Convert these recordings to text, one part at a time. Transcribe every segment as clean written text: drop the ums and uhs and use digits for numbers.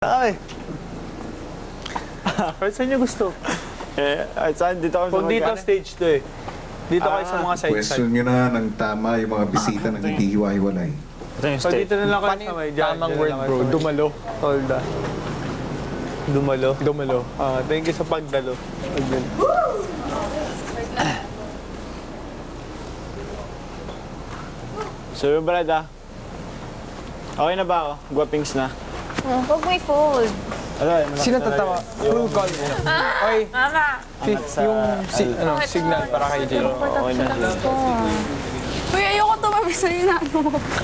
Ay. Kahit saan niyo gusto? Saan? Dito ako Kung dito stage 2 eh. Dito kayo sa mga side-side. Question nyo na ng tama yung mga bisita na hindi hiwa-hiwalay. So dito na lang kayo sa may dyan. Tamang word bro, dumalo. Hold on. Dumalo. Dumalo. Thank you sa pagdalo. Sir Brad okay na ba ako? Guwapings na. Huwag may fold. Sino tatawa? Full call. Oy, Mama! yung signal para kay Jay. Okay na siya. Uy, ayoko tumabi sa'yo na ano.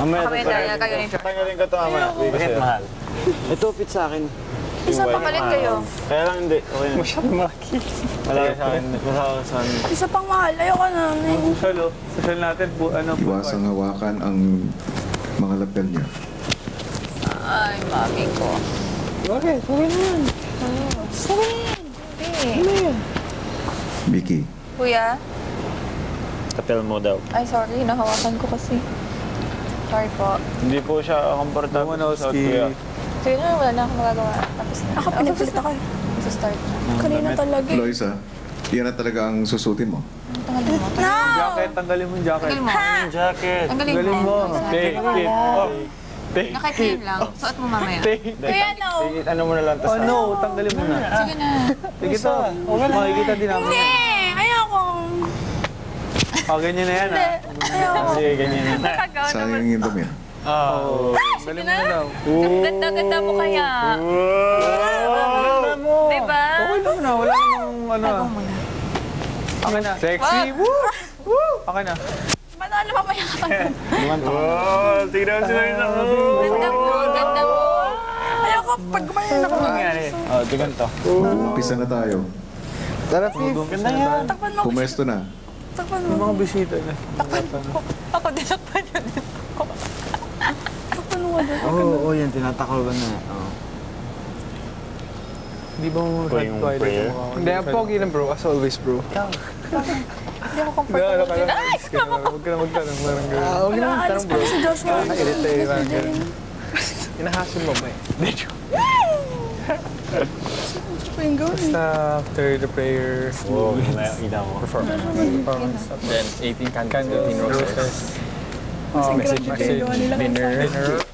Mamaya, Kaya kayo ni George. tatanggalin ko ito mamaya. Bakit mahal? Ito fit sa akin. Isa papalit kayo. Kaya lang hindi. Okay na. Masyado maki. Wala sa akin. Wala sa akin. Isa pang mahal. Ayoko na. Social natin po. Iwasang hawakan ang mga lapel niya. Ay, mami ko. Okay, okay na yan. Hindi. Vicky, Kuya? Kapel mo daw. Ay, sorry. Nahawakan ko kasi. Sorry po. Hindi po siya komportable sa kuya. Sige na, wala na akong magagawa. Tapos na. Ako, pinapalit ako eh. Start na. Kanina talaga eh. Loisa, yan na talaga ang susutin mo. No! Jacket, tanggalin mo yung jacket. Tanggalin mo. Yung jacket. Tanggalin mo. Take it off. Take Nakatim lang. Suot mo mamaya. Kuya, no! Ano mo na lang tas. Oh no, tanggalin mo na. Sige na. Sige ito. Makikita din namin. Hindi! Ayoko. Oh, ganyan na yan ha. Ayoko. Sige, ganyan na. Nakagawa naman. Sayang yung dumi. Oh, tanggalin mo na daw. Ang ganda-ganda mo kaya. Diba? Okay lang na, wala namang ano. Ako muna. Okay na. Sexy. Woo! Woo! Okay na. Manalo mamaya ka tanggal. Oh, tignan sila yun ako. Ganda mo, ganda mo. Ayoko, pag kumain ako. Oh, tignan to. Umpisa na tayo. Tara, Fif. Ganda yan. Takpan mo. Pumesto na. Takpan Yung mo. mga bisita na. Ako din, takpan yun. Takpan mo din. Oo, yan. Tinatakal ko na. Di ba mo Pa yung prayer? Hindi, ang pogi lang bro. As always bro. Hindi ako comfortable din. Ay! Huwag ka na magtanong. Parang gano'n. Huwag na maalis pa si Joshua. Nakaka-irritate. Parang gano'n. Inahasin mo ba eh? Medyo. Basta after the prayer, Oo, kita mo. performance. Then 18 candles, 18 roses. Message, dinner.